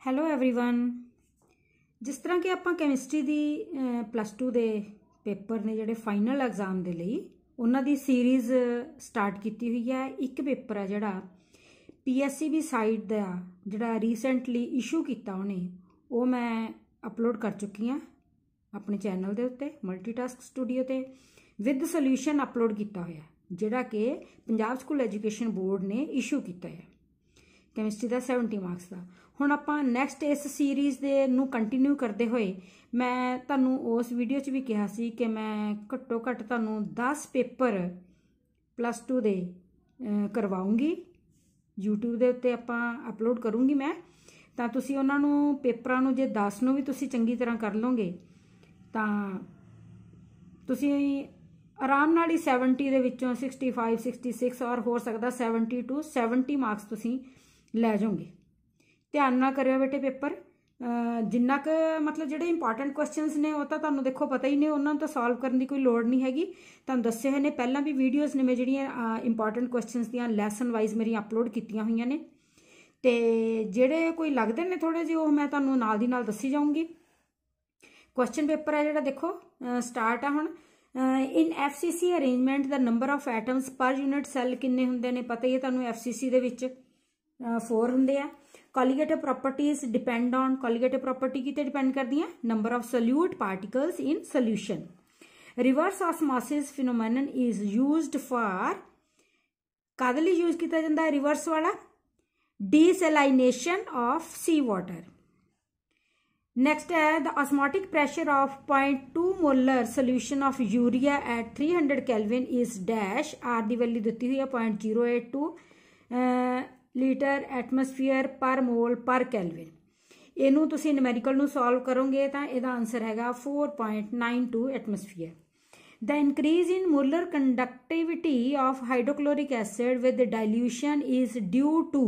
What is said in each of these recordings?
Hello everyone. जिस तरह कि ਆਪਾਂ ਕੈਮਿਸਟਰੀ ਦੀ +2 ਦੇ ਪੇਪਰ ਨੇ ਜਿਹੜੇ ਫਾਈਨਲ ਐਗਜ਼ਾਮ ਦੇ ਲਈ ਉਹਨਾਂ ਦੀ ਸੀਰੀਜ਼ ਸਟਾਰਟ ਕੀਤੀ ਹੋਈ ਹੈ। ਇੱਕ ਪੇਪਰ ਹੈ ਜਿਹੜਾ PSCB ਸਾਈਟ ਦਾ ਜਿਹੜਾ ਰੀਸੈਂਟਲੀ ਇਸ਼ੂ ਕੀਤਾ ਉਹਨੇ, ਉਹ ਮੈਂ ਅਪਲੋਡ ਕਰ ਚੁੱਕੀ ਹਾਂ ਆਪਣੇ ਚੈਨਲ ਦੇ ਉੱਤੇ ਮਲਟੀਟਾਸਕ ਸਟੂਡੀਓ ਤੇ ਵਿਦ ਸੋਲੂਸ਼ਨ ਅਪਲੋਡ ਕੀਤਾ ਹੋਇਆ, ਜਿਹੜਾ ਕਿ ਪੰਜਾਬ ਸਕੂਲ ਐਜੂਕੇਸ਼ਨ ਬੋਰਡ ਨੇ ਇਸ਼ੂ ਕੀਤਾ ਹੈ ਕੈਮਿਸਟਰੀ ਦਾ 70 ਮਾਰਕਸ ਦਾ। ਹੁਣ ਆਪਾਂ ਨੈਕਸਟ ਇਸ ਸੀਰੀਜ਼ ਦੇ ਨੂੰ ਕੰਟੀਨਿਊ ਕਰਦੇ ਹੋਏ ਮੈਂ ਤੁਹਾਨੂੰ ਉਸ ਵੀਡੀਓ 'ਚ ਵੀ ਕਿਹਾ ਸੀ ਕਿ ਮੈਂ ਘੱਟੋ ਘੱਟ ਤੁਹਾਨੂੰ 10 ਪੇਪਰ +2 ਦੇ ਕਰਵਾਉਂਗੀ, YouTube ਦੇ ਉੱਤੇ ਆਪਾਂ ਅਪਲੋਡ ਕਰੂੰਗੀ ਮੈਂ। ਤਾਂ ਤੁਸੀਂ ਉਹਨਾਂ ਨੂੰ ਪੇਪਰਾਂ ਨੂੰ ਜੇ 10 ਨੂੰ ਵੀ ਤੁਸੀਂ ਚੰਗੀ ਤਰ੍ਹਾਂ ਕਰ ਲਓਗੇ ਤਾਂ ਤੁਸੀਂ ਆਰਾਮ ਨਾਲ ਹੀ 70 ਦੇ ਵਿੱਚੋਂ 65 66 ਔਰ ਹੋ ਸਕਦਾ 70 to 70 ਮਾਰਕਸ ਤੁਸੀਂ ਲੈ ਜਾਓਗੇ। ध्यान ना करियो बेटे पेपर जिन्ना क मतलब ਜਿਹੜੇ ਇੰਪੋਰਟੈਂਟ ਕੁਐਸਚਨਸ ਨੇ ਉਹ ਤਾਂ ਤੁਹਾਨੂੰ ਦੇਖੋ ਪਤਾ ਹੀ ਨੇ, ਉਹਨਾਂ ਨੂੰ ਤਾਂ ਸੋਲਵ ਕਰਨ ਦੀ ਕੋਈ ਲੋੜ ਨਹੀਂ ਹੈਗੀ। ਤੁਹਾਨੂੰ ਦੱਸੇ ਹੋਏ ਨੇ ਪਹਿਲਾਂ ਵੀ ਵੀਡੀਓਜ਼ ਨੇ ਮੈਂ ਜਿਹੜੀਆਂ ਇੰਪੋਰਟੈਂਟ ਕੁਐਸਚਨਸ ਦੀਆਂ ਲੈਸਨ ਵਾਈਜ਼ ਮੇਰੀਆਂ ਅਪਲੋਡ ਕੀਤੀਆਂ ਹੋਈਆਂ ਨੇ, ਤੇ ਜਿਹੜੇ ਕੋਈ ਲੱਗਦੇ ਨੇ ਥੋੜੇ ਜਿਹੇ ਉਹ ਮੈਂ ਤੁਹਾਨੂੰ ਨਾਲ ਦੀ ਨਾਲ ਦੱਸੀ ਜਾਊਂਗੀ। ਕੁਐਸਚਨ ਪੇਪਰ ਹੈ ਜਿਹੜਾ ਦੇਖੋ ਸਟਾਰਟ ਆ ਹੁਣ। ਇਨ FCC arrangement the number of atoms ਪਰ ਯੂਨਿਟ ਸੈੱਲ ਕਿੰਨੇ ਹੁੰਦੇ ਨੇ ਪਤਾ ਹੀ ਹੈ ਤੁਹਾਨੂੰ। FCC ਦੇ ਵਿੱਚ 4 ਹੁੰਦੇ ਆ। Colligative properties depend on colligative property किते depend करती हैं number of solute particles in solution। Reverse osmosis phenomenon is used for कादली यूज किया जाता है रिवर्स वाला desalination of sea water। Next है the osmotic pressure of 0.2 molar solution of urea at 300 Kelvin is dash R दी value दी हुई है 0.082 लीटर एटमोसफीयर पर मोल पर कैलविन। इनू तुसी न्यूमेरिकल नू सॉल्व करोगे तो यदा आंसर हैगा 4.92 atmosphere. The increase in molar conductivity of hydrochloric acid with dilution is due to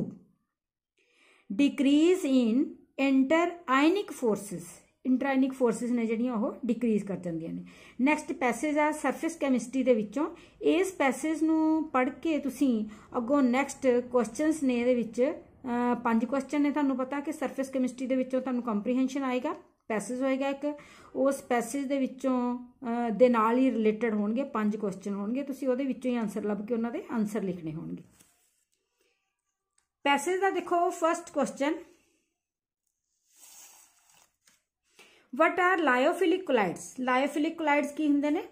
decrease in interionic forces. Interionic forces ने ਜਿਹੜੀਆਂ ਉਹ डिक्रीज कर ਜਾਂਦੀਆਂ ਨੇ। ਨੈਕਸਟ ਪੈਸੇਜ ਆ ਸਰਫੇਸ ਕੈਮਿਸਟਰੀ ਦੇ ਵਿੱਚੋਂ। ਇਸ ਪੈਸੇਜ ਨੂੰ ਪੜ੍ਹ ਕੇ ਤੁਸੀਂ ਅੱਗੋਂ ਨੈਕਸਟ ਕੁਐਸਚਨਸ ਨੇ ਇਹਦੇ ਵਿੱਚ 5 ਕੁਐਸਚਨ ਨੇ। ਤੁਹਾਨੂੰ ਪਤਾ ਕਿ ਸਰਫੇਸ ਕੈਮਿਸਟਰੀ ਦੇ ਵਿੱਚੋਂ ਤੁਹਾਨੂੰ ਕੰਪਰੀਹੈਂਸ਼ਨ ਆਏਗਾ, ਪੈਸੇਜ ਹੋਏਗਾ ਇੱਕ, ਉਸ ਪੈਸੇਜ ਦੇ ਵਿੱਚੋਂ ਦੇ ਨਾਲ ਹੀ ਰਿਲੇਟਡ ਹੋਣਗੇ 5 ਕੁਐਸਚਨ ਹੋਣਗੇ। ਤੁਸੀਂ ਉਹਦੇ ਵਿੱਚੋਂ ਹੀ ਆਨਸਰ ਲੱਭ ਕੇ ਉਹਨਾਂ ਦੇ ਆਨਸਰ ਲਿਖਣੇ ਹੋਣਗੇ। ਪੈਸੇਜ ਦਾ ਦੇਖੋ first question, what are lyophilic colloids? Lyophilic colloids ਕੀ ਹੁੰਦੇ ਨੇ?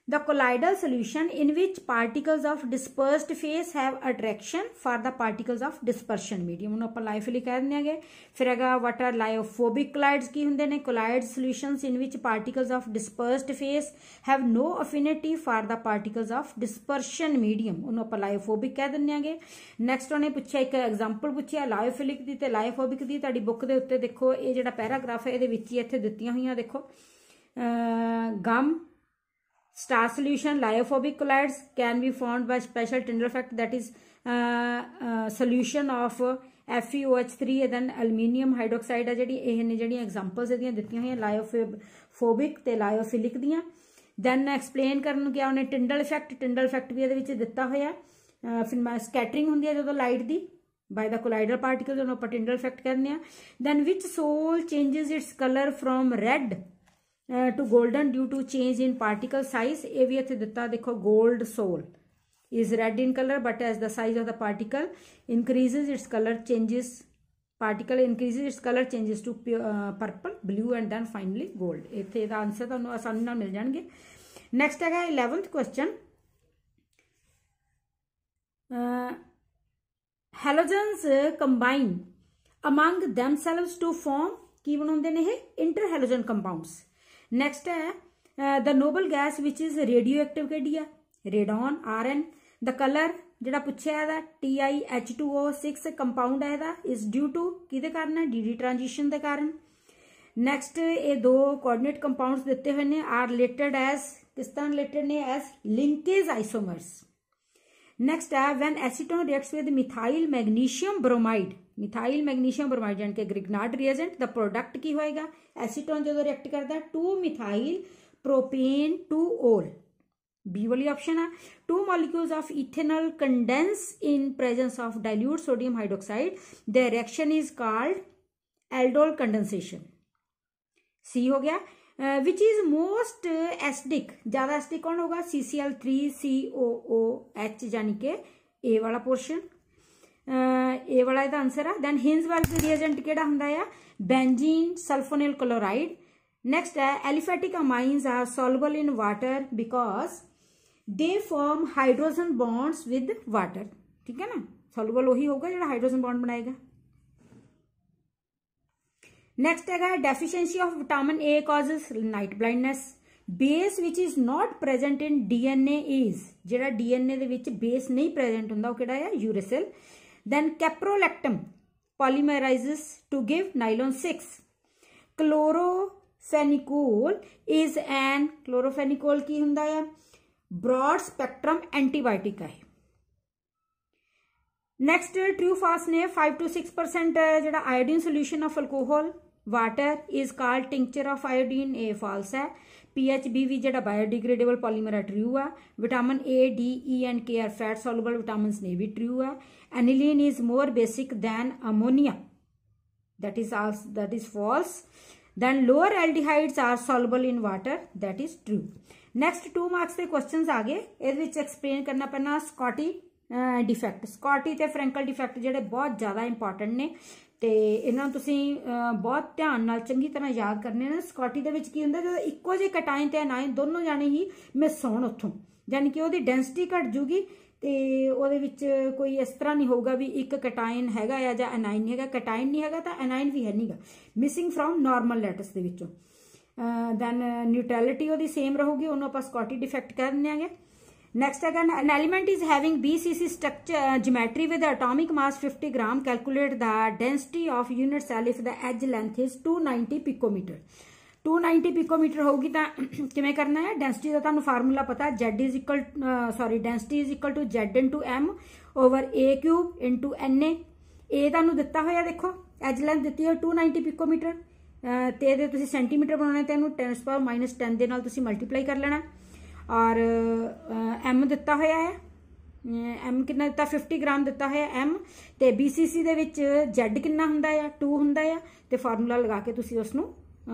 The colloidal solution in which particles of dispersed phase have attraction for the particles of dispersion medium ਨੂੰ ਆਪਾਂ lyophilic ਕਹਿ ਦਿੰਦੇ ਹੈਗੇ। ਫਿਰ ਹੈਗਾ what are lyophobic colloids ਕੀ ਹੁੰਦੇ ਨੇ? Colloid solutions in which particles of dispersed phase have no affinity for the particles of dispersion medium ਉਹਨੂੰ ਆਪਾਂ lyophobic ਕਹਿ ਦਿੰਦੇ ਹੈਗੇ। ਨੈਕਸਟ ਉਹਨੇ ਪੁੱਛਿਆ ਇੱਕ ਐਗਜ਼ਾਮਪਲ ਪੁੱਛਿਆ lyophiलिc ਦੀ ਤੇ lyophobic ਦੀ। ਤੁਹਾਡੀ ਬੁੱਕ ਦੇ ਉੱਤੇ ਦੇਖੋ ਇਹ ਜਿਹੜਾ ਪੈਰਾਗ੍ਰਾਫ ਹੈ ਇਹਦੇ ਵਿੱਚ ਹੀ ਇੱਥੇ ਦਿੱਤੀਆਂ ਹੋਈਆਂ ਦੇਖੋ। ਗਮ star solution lyophobic colloids can be formed by special Tyndall effect, that is solution of FeOH3 then aluminium hydroxide ਆ ਜਿਹੜੀ ਇਹ ਨੇ ਜਿਹੜੀਆਂ ਐਗਜ਼ਾਮਪਲਸ ਇਹਦੀਆਂ ਦਿੱਤੀਆਂ ਹੋਈਆਂ ਲਾਇਓਫੋਬਿਕ ਤੇ ਲਾਇਓਫਿਲਿਕ ਦੀਆਂ। ਦੈਨ ਐਕਸਪਲੇਨ ਕਰਨ ਨੂੰ ਕਿਹਾ ਉਹਨੇ ਟਿੰਡਲ ਇਫੈਕਟ। ਟਿੰਡਲ ਇਫੈਕਟ ਵੀ ਇਹਦੇ ਵਿੱਚ ਦਿੱਤਾ ਹੋਇਆ। ਫਿਰ ਸਕੈਟਰਿੰਗ ਹੁੰਦੀ ਹੈ ਜਦੋਂ ਲਾਈਟ ਦੀ ਬਾਈ ਦਾ ਕੋਲਾਈਡਲ ਪਾਰਟੀਕਲ, ਉਹਨੂੰ ਆਪਾਂ ਟਿੰਡਲ ਇਫੈਕਟ ਕਹਿੰਦੇ ਆ। ਦੈਨ ਵਿਚ sol changes its colour from red to golden due to change in particle size। ਇਹ ਵੀ ਇੱਥੇ ਦਿੱਤਾ ਦੇਖੋ gold soul is red in color but as the size of the particle increases its color changes, particle increases its color changes to purple, blue and then finally gold। ਇੱਥੇ ਇਹਦਾ answer ਤੁਹਾਨੂੰ ਆਸਾਨੀ ਨਾਲ ਮਿਲ ਜਾਣਗੇ। ਨੈਕਸਟ ਹੈਗਾ 11th question, halogens combine among themselves to form ਕੀ ਬਣਾਉਂਦੇ ਨੇ ਇਹ ਇੰਟਰਹੈਲੋਜਨ ਕੰਪਾਊਂਡਸ। ਨੈਕਸਟ ਹੈ ਦ ਨੋਬਲ ਗੈਸ ਵਿਚ ਇਜ਼ ਰੇਡੀਓ ਐਕਟਿਵ ਕਿਹੜੀ ਆ? ਰੇਡੋਨ Rn। ਦ ਕਲਰ ਜਿਹੜਾ ਪੁੱਛਿਆ ਇਹਦਾ TiH2O6 ਕੰਪਾਊਂਡ ਹੈ ਇਹਦਾ ਇਜ਼ ਡਿਊ ਟੂ ਕਿਹਦੇ ਕਾਰਨ ਹੈ? DD ਟ੍ਰਾਂਜੀਸ਼ਨ ਦੇ ਕਾਰਨ। ਨੈਕਸਟ ਇਹ ਦੋ ਕੋਆਰਡੀਨੇਟ ਕੰਪਾਊਂਡਸ ਦਿੱਤੇ ਹੋਏ ਨੇ ਆਰ ਰਿਲੇਟਡ ਐਜ਼ ਕਿਸ ਤਰ੍ਹਾਂ ਰਿਲੇਟਡ ਨੇ? As linkage isomers. ਨੈਕਸਟ ਹੈ when acetone reacts with methyl magnesium bromide. Methyl magnesium bromide ਜਾਨ ਕੇ ਗ੍ਰਿਗਨਾਰਡ ਰਿਏਜੈਂਟ ਦਾ ਪ੍ਰੋਡਕਟ ਕੀ ਹੋਏਗਾ? ਐਸੀਟੋਨ ਜਦੋਂ ਰਿਐਕਟ ਕਰਦਾ 2 ਮਿਥਾਈਲ ਪ੍ਰੋਪੇਨ 2 올। बी वाली ऑप्शन है। 2 molecules of ethanol condense in presence of dilute sodium hydroxide। The reaction is called aldol condensation. C हो गया। Which is most acidic, ज्यादा एसिडिक कौन होगा? CCl3COOH, यानी कि ए वाला पोर्शन, ए वाला इसका आंसर है। दैन हिंजबर्ग रिएजेंट केड़ा हुंदा है? Benzene sulphonyl chloride. नेक्स्ट है aliphatic amines are soluble in water because they form hydrogen bonds with water. ठीक है ना, सॉल्युबल वही होगा जो हाइड्रोजन बॉन्ड बनाएगा। नेक्स्ट है deficiency of vitamin A causes night blindness. Base which is not present in DNA is, जेड़ा DNA दे विच बेस नहीं प्रेजेंट हुंदा, वो केड़ा है? Uracil. Then caprolactam polymerises to give nylon 6। Chloramphenicol is an, chloramphenicol की हुंदा है? ब्रॉड स्पेक्ट्रम एंटीबायोटिक है। नेक्स्ट ट्रू फास्ट ने 5 to 6% जेड़ा iodine solution of alcohol water is called tincture of iodine, ए फॉल्स है। PHB भी जेड़ा बायोडिग्रेडेबल पॉलीमर है, ट्रू है। Vitamin A, D, E and K are fat soluble vitamin, ने भी ट्रू है। Aniline is more basic than ammonia, that is false. Then lower aldehydes are soluble in water, that is true. Next 2 marks के question आ गए, ये explain करना पैना Scottie defect. Scottie ते Frenkel defect जेडे बहुत ज़्यादा इंपॉर्टेंट ने, तो इन्होंने तुसीं बहुत ध्यान नाल चंगी तरह याद करने ने। स्कॉटी दे विच की हुंदा, जो इक्को जे कटाइन ते एनाइन दोनों जाने ही मिस होण उत्थों, यानी कि उहदी डेंसिटी घट जूगी, तो उहदे विच कोई इस तरह नहीं होगा भी एक कटाइन हैगा या जां एनाइन नहीं हैगा। कटाइन नहीं हैगा तो एनाइन भी है नहीं गा, मिसिंग फ्रॉम नॉर्मल लैटिस दे विचों। दैन न्यूट्रैलिटी उहदी सेम रहूगी, उन्होंने आपां स्कॉटी डिफेक्ट कह दिंदे। नेक्स्ट है an element is having BCC structure geometry with atomic mass 50 gram, calculate the density of unit cell if the edge length is 290 picometre. 290 picometre होगी तो किमें करना है? डेंसिटी का तुहानूं फार्मूला पता है, Z is equal density is equal to Z into M over A cube into NA। ए तुहानूं दिता होया, देखो एज लेंथ दी है 290 पिकोमीटर, तो ये तुसीं सेंटीमीटर बनाने तो इहनूं 10⁻⁻10 दे नाल तुसीं मल्टीप्लाई कर लेना। और M दिता होया है, M कितना दिता? 50 ग्राम दिता है M, तो BCC दे विच Z कितना हुंदा है? 2 हुंदा है, तो फार्मूला लगा के तुसीं उसनूं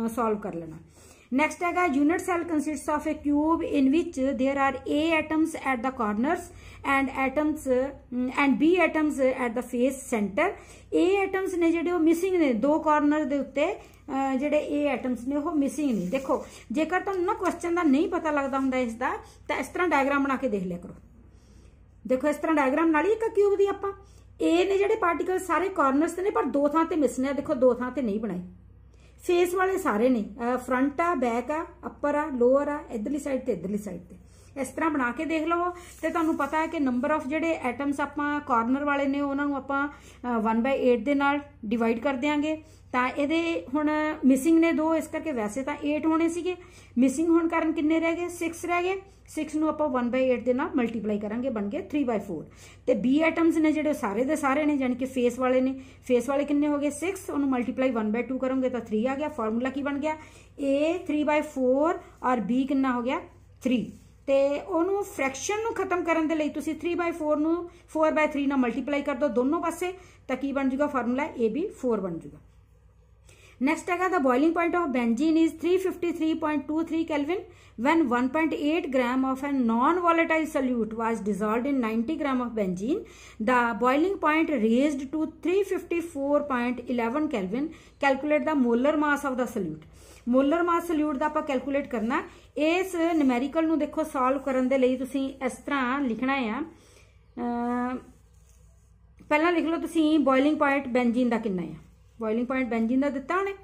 सॉल्व कर लेना। नेक्स्ट है unit cell consists of a cube in which there are A atoms at the corners and B atoms at the face centre. A atoms ने जिहड़े मिसिंग ने, 2 कॉर्नर दे उत्ते ਜਿਹੜੇ ए एटम्स ने वो मिसिंग नहीं। देखो जेकर तुहानूं ना क्वेश्चन का नहीं पता लगता हुंदा इसका, तो इस तरह डायग्राम बना के देख लिया करो। देखो इस तरह डायग्राम नाल ही एक क्यूब दी आपां ए ने जिहड़े पार्टिकल सारे कॉर्नर्स ते ने, पर 2 थां ते मिसने। देखो 2 थां ते नहीं बनाए। फेस वाले सारे ने, फ्रंट आ, बैक आ, अपर आ, लोअर आ, इधरली साइड ते इधरली साइड ते। इस तरह बना के देख लो, तो तुहानूं पता है कि नंबर ऑफ जिहड़े एटम्स आपां कॉर्नर वाले ने उन्होंने आपां 1/8 दे नाल डिवाइड कर देंगे। तो ये हुण मिसिंग ने 2, इस करके वैसे तो 8 होने सीगे, मिसिंग होने कारण किन्ने रह गए? 6 रह गए। 6 नूं आपां 1/8 दे नाल मल्टीप्लाई करांगे, बन गए 3/4। तो B एटम्स ने जिहड़े सारे दे सारे ने, यानी कि फेस वाले ने, फेस वाले किन्ने हो गए? 6, उन्होंने मल्टीप्लाई 1/2 करोगे तो 3 आ गया। फार्मूला की बन गया? A 3/4 और B कितना हो गया? 3। तो उन्होंने फ्रैक्शन नूं खत्म करने लई तुसीं 3/4 नूं 4/3 नाल मल्टीप्लाई कर दो दोनों पासे, तो की बन जूगा? फार्मूला AB4 बन जूगा। नेक्स्ट है the boiling point of benzene is 353.23 kelvin when 1.8 gram of a non-volatile solute was dissolved in 90 gram of benzene. The boiling point raised to 354.11 Kelvin. Calculate the molar mass of the solute. Molar mass solute का आप calculate करना। इस numerical नूं देखो solve करन दे लई तुसीं इस तरह लिखना है। पहला लिख लो तुसीं बॉइलिंग पॉइंट बेंजीन का कितना है। बॉइलिंग पॉइंट बेंजीन का दिता उन्हें,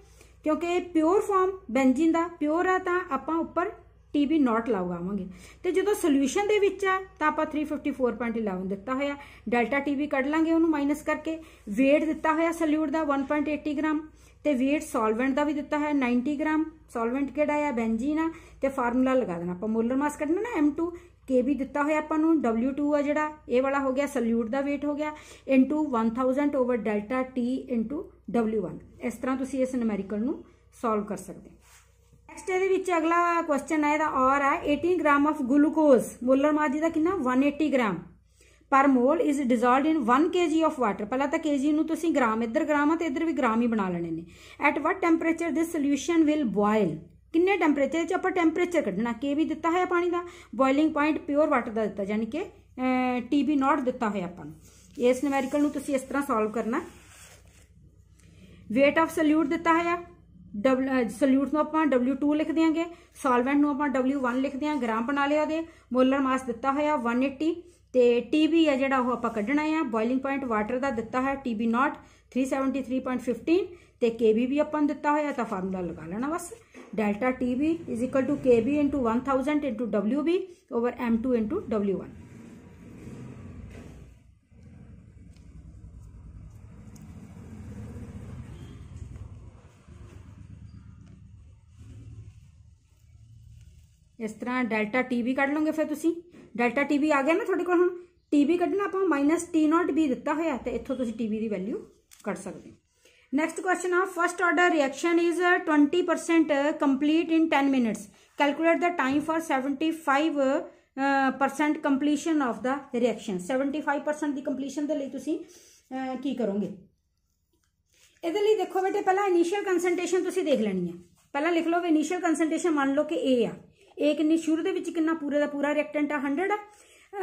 क्योंकि प्योर फॉर्म बेंजीन का प्योर है तो आपां उपर TB नॉट लगावांगे। तो जो सोल्यूशन दे विच आ तो आप 354.11 दिता होया, डेल्टा TB कढ़ लांगे उन्होंने माइनस करके। वेट दिता होया सल्यूट का 1.80 ग्राम, तो वेट सॉल्वेंट का भी दिता है 90 ग्राम। सॉल्वेंट केड़ा है? बेंजीन आ। तो फार्मूला लगा देना आप, मोलर मास कढ़ना ना M2, के भी दिता होया आपां नूं W2 है जिहड़ा ये वाला हो गया, सल्यूट का वेट हो गया into 1000 over delta T into W1। इस तरह तुसीं इस न्यूमेरिकल नूं सॉल्व कर सकते। नेक्स्ट ये अगला क्वेश्चन है और है 18 gram of glucose, molar mass जिहदा कितना 180 gram per mole is dissolve in 1 kg of water. पहला तो kg नूं तुसीं ग्राम, इधर ग्राम है तो इधर भी ग्राम ही बना लेने ने। At what temperature this solution will boil, किन्ने टैंपरेचर च आपां टैंपरेचर कढना, के भी दिता है पानी का, बॉइलिंग पॉइंट प्योर वाटर का दिता यानी कि TB0 दिता है आपां नूं। इस न्यूमेरिकल नूं तुसीं इस तरह सॉल्व करना। वेट ऑफ सल्यूट दिता है, सल्यूट नूं आपां W2 लिख देंगे, सॉल्वेंट नूं आपां W1 लिख देंगे, ग्राम बना लिया दे। मोलर मास दिता होया 180 ते TB है जिहड़ा ओह आपां कढना है। बॉइलिंग पॉइंट वाटर का दिता है TB0 373.15 ते KB भी आपां दिता होया, तो फार्मूला लगा लेना बस। Delta TB is equal to KB into 1000 into WB over M2 into W1। इस तरह डेल्टा TB कढ़ लोगे, फिर तुसी डेल्टा TB आ गया ना थोड़े को। हम TB कढ़ना आप माइनस T0B दिता होया, तो इत्थों तुसी TB की वैल्यू कढ़ सकते हो। नैक्सट क्वेश्चन आ first order reaction is 20% complete in 10 minutes, calculate the time for 75% completion of the reaction. 75% की कंप्लीशन के लिए तुसी की करोगे? इहदे लई देखो बेटे, पहला इनीशियल कंसनट्रेशन तुसी देख लेनी है। पहला लिख लो इनीशियल कंसनट्रेशन, मान लो कि A आ, ए किन्नी शुरू दे विच किन्ना पूरे दा पूरा रिएक्टेंट आ 100 आ,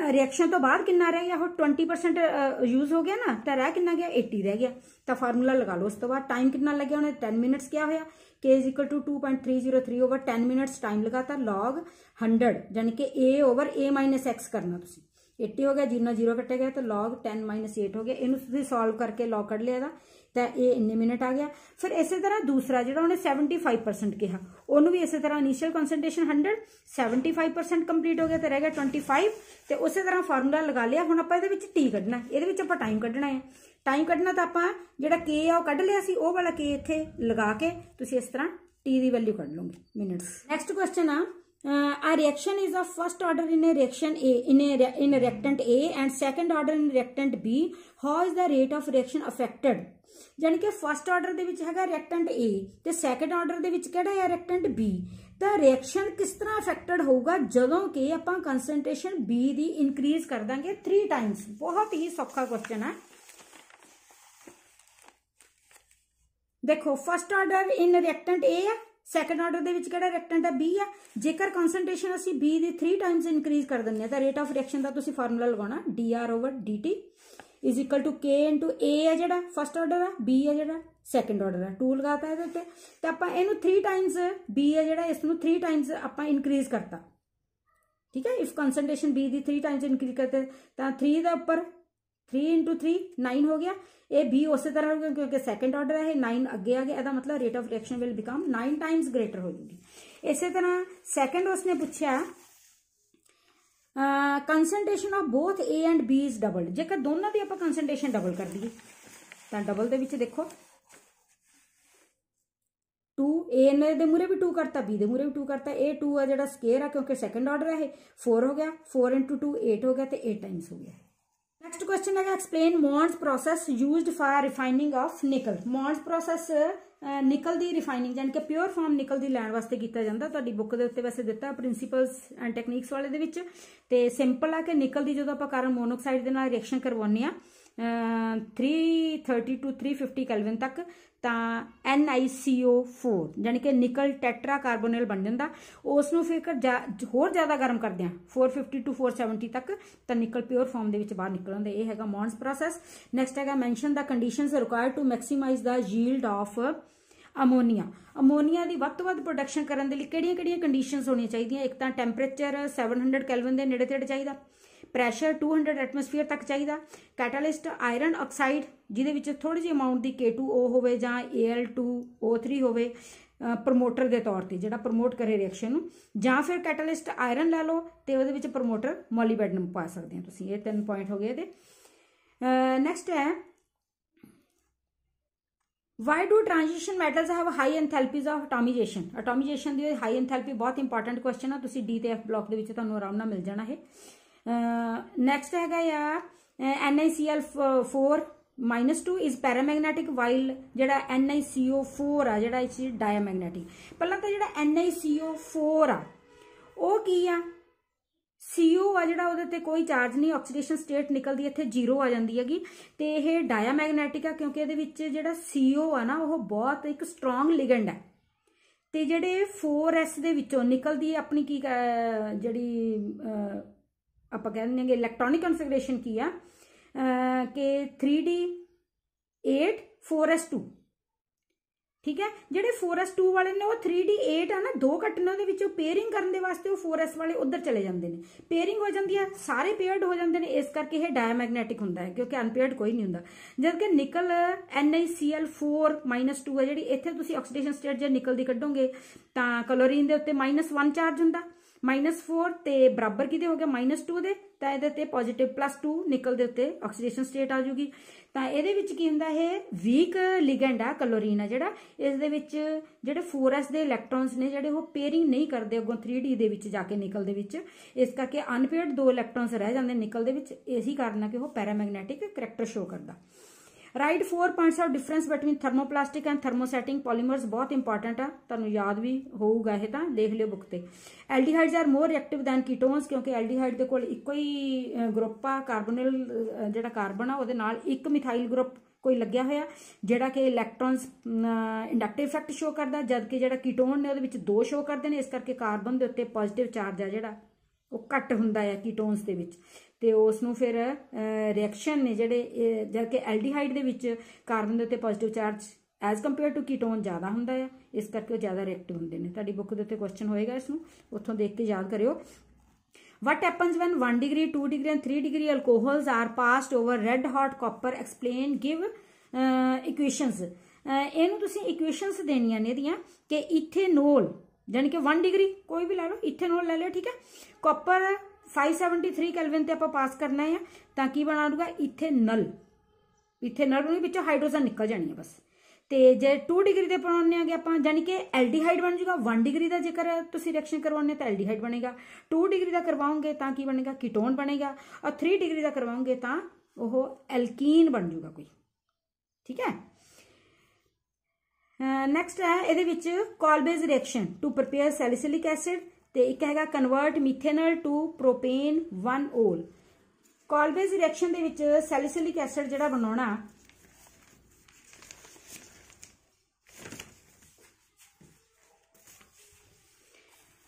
रिएक्शन तो बाद किन्ना रह गया, 20% यूज हो गया ना, तो रह किन्ना गया 80 रह गया। तो फार्मूला लगा लो। उस तो बाद टाइम कितना लग गया उन्हें 10 मिनट्स क्या होया, K is equal to 2.303 over 10 minutes time लगाता लॉग 100 यानी कि A over A minus x करना तुसी। 80 हो गया, 0 कटे गया तो लॉग 10 माइनस 8 हो गया। इन्हू सॉल्व करके लॉग कढ़ लिया तो ये इन्ने मिनट आ गया। फिर इस तरह दूसरा जो उन्हें 75% कहा, उन्होंने भी इस तरह इनीशियल कंसनट्रेशन 100, 75% कंप्लीट हो गया तो रह गया 25, तो उस तरह फार्मूला लगा लिया। हुण आपां इहदे विच टी कढ़ना, इहदे विच आपां टाइम कढ़ना है। टाइम कढ़ना तो आपां जिहड़ा K आ कढ़ लिया सी, ओह वाला K इत्थे लगा के तुसीं इस तरह टी की वैल्यू कढ़ लोगे मिनट्स। नैक्सट क्वेश्चन आ a reaction is of first order in a reaction A in a reactant A and second order in reactant B, how is the rate of reaction affected? यानी कि first order दे विच हैगा reactant A ते second order दे विच किहड़ा है reactant B, तो reaction किस तरह affected होगा जदों कि आपां कंसनट्रेशन B दी इंक्रीज कर देंगे 3 टाइम्स। बहुत ही सौखा क्वेश्चन है। देखो first order in reactant A है, सैकेंड ऑर्डर दे विच किहड़ा रिएक्टेंट है B है। जेकर कंसनट्रेशन असी B दी 3 टाइम्स इंक्रीज कर दिंदे तो रेट ऑफ रिएक्शन का तुसीं फार्मूला लगाना dr over dt is equal to K into A है जिहड़ा फर्स्ट ऑर्डर है, B है जिहड़ा सैकेंड ऑर्डर है। 2 लगाता है इहदे ते आपां इहनूं 3 टाइम्स B है जिहड़ा इसनूं 3 टाइम्स आपां इंक्रीज करता। ठीक है, if concentration B the 3 times increase करते तो 3 दे उपर 3 इंटू 3 9 हो गया। ये B उस तरह हो गया क्योंकि सैकेंड ऑर्डर है, 9 अगे आ गया, इसका मतलब rate of reaction will become 9 times greater हो जाएगी। इस तरह सैकेंड उसने पूछा concentration of both A and B is double, जेकर दोनों की आप कंसनट्रेशन डबल कर दी तो डबल दे विच देखो 2 A ने दे मूरे भी 2 करता, B दे मूरे भी 2 करता। A 2 है जिहड़ा स्केयर है क्योंकि सैकेंड ऑर्डर है, 4 हो गया, 4 इंटू 2 8 हो गया तो 8 टाइम्स हो गया। नेक्स्ट क्वेश्चन है explain Mond's process used for refining of nickel. Mond's process nickel दी रिफाइनिंग यानी कि प्योर फॉर्म निकल दी लैण वास्ते कीता जांदा। तुहाडी बुक दे उत्ते वैसे दिता प्रिंसीपल्स एंड टैक्नीक्स वाले दे विच, ते सिंपल है कि निकल दी जदों आपां कार्बन मोनोऑक्साइड दे नाल रिएक्शन करवाउने आ 330 टू 350 कैल्विन तक ਤਾਂ NiCO4 यानी कि निकल टैट्रा कार्बोनिल बन जाता। उसनों फिर होर ज़्यादा गर्म करते हैं 450 टू 470 तक, तो निकल प्योर फॉर्म के बाहर निकल आते। यह है मॉन्स प्रोसैस। नैक्सट है mention the conditions required to maximise the yield of ammonia. Ammonia की वध तो वध प्रोडक्शन करने के लिए किहड़ियां-किहड़ियां कंडीशनस होनी चाहिए? एक तो टैंपरेचर 700 कैल्विन के नेड़े तेड़े चाहिए, प्रैशर 200 एटमोसफीयर तक चाहिए, कैटालिस्ट आयरन ऑक्साइड जिहदे विच थोड़ी जी अमाउंट की K2O होवे जां Al2O3 होवे प्रमोटर के तौर पर जिहड़ा प्रमोट करे रिएक्शन नूं, जां फिर कैटालिस्ट आयरन लै लो तो उहदे विच प्रमोटर मोलीबेडनम पा सकते हैं तुसीं। ये 3 पॉइंट हो गए थे। नैक्सट है why do transition metals have high enthalpies of atomisation. Atomisation की हाई एंथैल्पी बहुत इंपॉर्टेंट क्वेश्चन है, तुसीं D ते F ब्लॉक के तुहानूं आराम नाल मिल जाना है। नैक्सट है या NiCl4 -2 इज पैरामैग्नेटिक वाइल जिहड़ा NiCO4 आ जिहड़ा इस डायमैग्नेटिक। पहला तो जिहड़ा NiCO4 आ वो की आ CO आ जिहड़ा उहदे ते कोई चार्ज नहीं, ऑक्सीडेशन स्टेट निकलदी इत्थे 0 आ जांदी हैगी ते इह डायामैगनैटिक आ क्योंकि इहदे विच जिहड़ा CO आ ना वो बहुत एक स्ट्रॉन्ग लिगेंड है। ते जिहड़े 4s दे विचों निकलदी अपनी की जिहड़ी आपां कहंदे ने इलैक्ट्रॉनिक कन्फिगरेशन की आ कि 3D8 4s2, ठीक है। जिहड़े 4s2 वाले ने वो 3D8 है ना, 2 घट ने उहदे विचों पेयरिंग करन दे वास्ते वो 4s वाले उधर चले जांदे ने, पेयरिंग हो जांदी है, सारे पेयर्ड हो जांदे ने, इस करके ये डायामैगनैटिक हुंदा है क्योंकि अनपेयर्ड कोई नहीं हुंदा। जबकि निकल NiCl4-2 है जिहड़ी, इत्थे तुसीं ऑक्सीडेशन स्टेट जे निकल दी कढोगे तां क्लोरीन दे उत्ते -1 चार्ज हुंदा, -4 ते बराबर किहदे हो गया -2 दे, तां इहदे ते पॉजिटिव +2 निकल दे उत्ते ऑक्सीडेशन स्टेट आ जूगी। तां इहदे विच की हुंदा है वीक लिगेंड आ क्लोरीन आ जिहड़ा, इस दे विच जिहड़े 4s दे इलैक्ट्रॉन्स ने जिहड़े वो पेयरिंग नहीं करदे अगों 3D दे विच जाके निकल दे विच, इस करके अनपेयर्ड 2 इलैक्ट्रॉन्स रह जांदे निकल दे विच, इसी कारण है कि वो पैरामैग्नेटिक करैक्टर शो करदा। Write 4 points of difference between thermoplastic and thermosetting polymers, बहुत इंपॉर्टेंट आ, तुहानूं याद भी होऊगा ये, तां देख लिओ बुक ते। Aldehydes are more reactive than ketones क्योंकि एल्डिहाइड दे कोल इक्को ही ग्रुप आ, कार्बोनिल जिहड़ा कार्बन आ उहदे नाल एक मिथाइल ग्रुप कोई लग्या होया जिहड़ा कि इलैक्ट्रॉन्स इंडक्टिव इफैक्ट शो करदा, जबकि जिहड़ा कीटोन ने उहदे विच 2 शो करदे ने, इस करके कार्बन दे उत्ते पॉजिटिव चार्ज आ जिहड़ा वो घट हुंदा है कीटोन्स दे विच, ते उसनूं फिर रिएक्शन ने जिहड़े, जबकि एल्डिहाइड दे विच कार्बन दे उत्ते positive charge as compare to ketone ज़्यादा हुंदा है, इस करके ज़्यादा रिएक्टिव हुंदे ने। तुहाडी बुक दे उत्ते क्वेश्चन होएगा, इसनूं उत्थों देख के याद करियो। What happens when 1 degree, 2 degree and 3 degree alcohols are passed over red hot copper? Explain, give equations. इहनूं तुसीं इक्वेशनस देनियां ने दियां कि इथेनॉल यानी कि 1 डिग्री कोई भी ला लो, इथेनॉल ले लियो, ठीक है। कॉपर 573 केल्विन ते आपां पास करना है तां की बनाऊगा इथेनॉल, इथेनॉल बनी विचों हाइड्रोजन निकल जानी है बस। ते जे 2 डिग्री ते बनाने आगे आपां यानी कि एल्डिहाइड बन जाएगा। 1 डिग्री का जेकर तुसीं रिएक्शन करवाने तो एल्डिहाइड बनेगा, 2 डिग्री का करवाओगे तां की बनेगा कीटोन बनेगा, और 3 डिग्री का करवाओगे तां वो एल्कीन बन जाऊगा कोई, ठीक है। नैक्सट है इहदे विच Kolbe's reaction to prepare salicylic acid, ते एक हैगा convert methanol to propan 1-ol। Kolbe's reaction दे विच सैलिसिलिक एसिड जिहड़ा बनाउणा,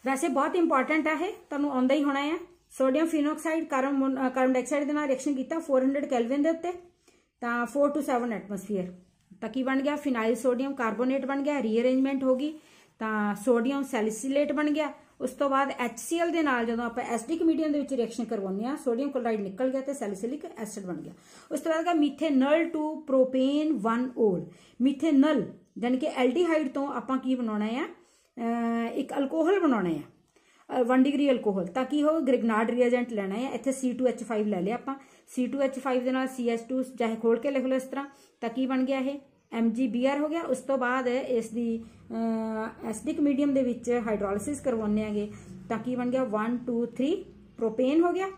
वैसे बहुत इंपॉर्टेंट है, तुहानूं आउंदा ही होना है। सोडियम फिनोक्साइड कार्बन डाइऑक्साइड दे नाल रिएक्शन कीता 400 केल्विन दे उत्ते, तां 4 to 7 एटमोसफीयर, तां की बन गया फिनाइल सोडियम कार्बोनेट बन गया, रीअरेंजमेंट होगी तां सोडियम सैलिसिलेट बन गया। उस तो बाद HCl दे नाल जदों आपां एसिडिक मीडियम दे विच रिएक्शन करवाउने आ, सोडियम क्लोराइड निकल गया ते सैलिसिलिक एसिड बन गया। उस तो बाद methanol to propan 1-ol। Methanol यानी कि एल्डिहाइड तो आपां की बनाउणा है, एक अल्कोहल बनाना है 1 डिग्री अल्कोहल, ताकि हो ग्रिगनार्ड रिएजेंट लेना है। इत्थे C2H5 ले लिया आपां, C2H5 दे नाल CH2 चाहे खोल के लिख लो इस तरह, ताकि बन गया है MgBr हो गया। उस तो बाद इसकी एसिडिक मीडियम दे विच हाइड्रोलिसिस करवाने आगे, ताकि बन गया 1 2 3 प्रोपेन हो गया,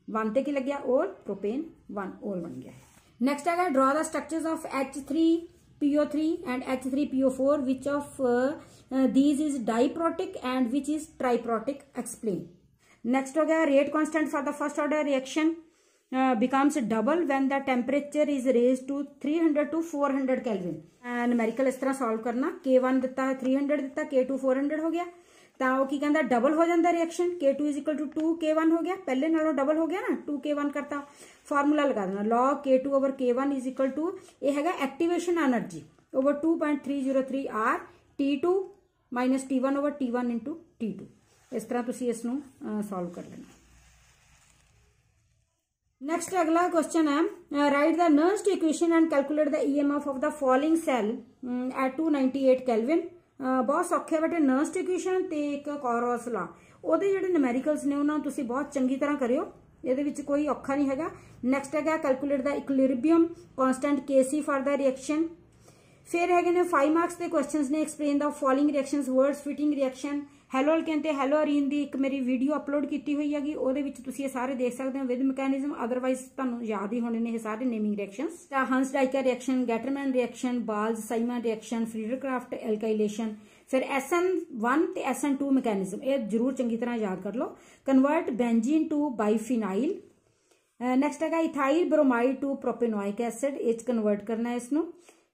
1 ते की लग गया और प्रोपेन 1-ol बन गया है। नेक्स्ट है draw the structures of H3PO3 and H3PO4, which of these is diprotic and which is triprotic? Explain. Next हो गया rate constant for the first order reaction becomes double when the temperature is raised to 300 to 400 Kelvin. Numerical इस तरह solve करना, K1 दिता है 300 दिता, K2 400 हो गया, ਤਾਂ ਉਹ ਕੀ ਕਹਿੰਦਾ ਡਬਲ ਹੋ ਜਾਂਦਾ ਰਿਐਕਸ਼ਨ, K2 = 2K1 ਹੋ ਗਿਆ, ਪਹਿਲੇ ਨਾਲੋਂ ਡਬਲ ਹੋ ਗਿਆ ਨਾ, 2K1 ਕਰਤਾ। ਫਾਰਮੂਲਾ ਲਗਾ ਦੇਣਾ log K2 / K1 = ਇਹ ਹੈਗਾ activation energy over 2.303 R T2 - T1 / T1 × T2। ਇਸ ਤਰ੍ਹਾਂ ਤੁਸੀਂ ਇਸ ਨੂੰ ਸੋਲਵ ਕਰ ਲੈਣਾ। नेक्स्ट अगला क्वेश्चन है write the Nernst equation and calculate the EMF of the following cell at 298 kelvin. बहुत सौखे बटे नर्स्ट इक्वेशन ते एक कोरोस ला, ਉਹਦੇ ਜਿਹੜੇ ਨਿਊਮੈਰੀਕਲਸ ਨੇ ਉਹਨਾਂ ਨੂੰ ਤੁਸੀਂ ਬਹੁਤ ਚੰਗੀ ਤਰ੍ਹਾਂ ਕਰਿਓ, ਇਹਦੇ ਵਿੱਚ ਕੋਈ ਔਖਾ ਨਹੀਂ ਹੈਗਾ। ਨੈਕਸਟ ਹੈਗਾ calculate the equilibrium constant Kc for the reaction. ਫਿਰ ਹੈਗੇ ਨੇ 5 ਮਾਰਕਸ ਦੇ ਕੁਐਸਚਨਸ ਨੇ, explain the following reactions, Wurtz Fittig reaction, haloalkane ਤੇ ਹੈਲੋ ਅਰੀਨ ਦੀ ਇੱਕ ਮੇਰੀ ਵੀਡੀਓ ਅਪਲੋਡ ਕੀਤੀ ਹੋਈ ਹੈਗੀ, ਉਹਦੇ ਵਿੱਚ ਤੁਸੀਂ ਇਹ ਸਾਰੇ ਦੇਖ ਸਕਦੇ ਹੋ ਵਿਦ ਮੈਕੈਨਿਜ਼ਮ। ਅਦਰਵਾਈਜ਼ ਤੁਹਾਨੂੰ ਯਾਦ ਹੀ ਹੋਣੇ ਨੇ ਇਹ ਸਾਰੇ ਨੇਮਿੰਗ ਰਿਐਕਸ਼ਨਸ। ਤਾਂ ਹੰਸ ਡਾਈਕਰ ਰਿਐਕਸ਼ਨ, ਗੈਟਰਮੈਨ ਰਿਐਕਸ਼ਨ, ਬਾਲਜ਼ ਸਾਈਮਨ ਰਿਐਕਸ਼ਨ, ਫਰੀਡਰਕ੍ਰਾਫਟ ਐਲਕਾਈਲੇਸ਼ਨ, ਫਿਰ SN1 ਤੇ SN2 ਮੈਕੈਨਿਜ਼ਮ, ਇਹ ਜ਼ਰੂਰ ਚੰਗੀ ਤਰ੍ਹਾਂ ਯਾਦ ਕਰ ਲਓ। Convert benzene to biphenyl. Next ਹੈਗਾ ਇਥਾਈਲ ਬ੍ਰੋਮਾਈਡ ਟੂ ਪ੍ਰੋਪੇਨੋਇਕ ਐਸਿਡ, ਇਹ 'ਚ ਕਨਵਰਟ ਕਰਨਾ ਇਸ ਨੂੰ।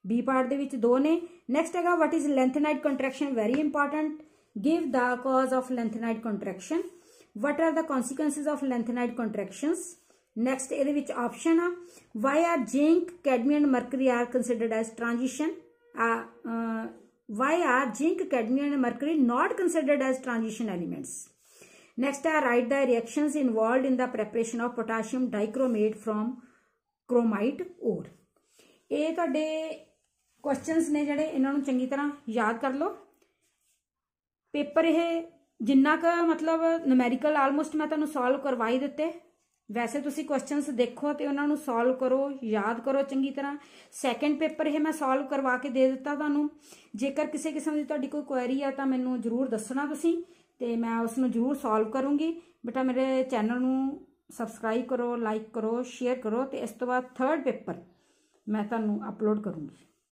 ਬੀ ਪਾਰਟ ਦੇ ਵਿੱਚ 2 ਨੇ। ਨੈਕਸਟ ਹੈਗਾ what is lanthanide contraction, very important. Give the cause of lengthenide contraction. What are the consequences of lengthenide contractions? Next ਇਹਦੇ ਵਿੱਚ ਆਪਸ਼ਨ ਆ why are zinc, cadmium, mercury are considered as transition? Why are zinc, cadmium and mercury not considered as transition elements? Next write the reactions involved in the preparation of potassium dichromate from chromite ore. ਇਹ ਤੁਹਾਡੇ questions ਨੇ ਜਿਹੜੇ, ਇਹਨਾਂ ਨੂੰ ਚੰਗੀ ਤਰ੍ਹਾਂ ਯਾਦ ਕਰ ਲਓ। पेपर ये जिन्ना क मतलब न्यूमेरिकल आलमोस्ट मैं तुहानूं सॉल्व करवा ही दिते। वैसे तुसी क्वेश्चनस देखो तो उन्होंने सॉल्व करो, याद करो चंगी तरह। सैकेंड पेपर ये मैं सॉल्व करवा के दे दिता तुहानूं। जेकर किसी किस्म की तुहाडी कोई क्वेरी है तो मैनूं जरूर दसना तुसी, ते मैं उसनूं जरूर सॉल्व करूँगी। बेटा मेरे चैनल नूं सबसक्राइब करो, लाइक करो, शेयर करो। तो इस तो बाद थर्ड पेपर मैं तुहानूं अपलोड करूँगी।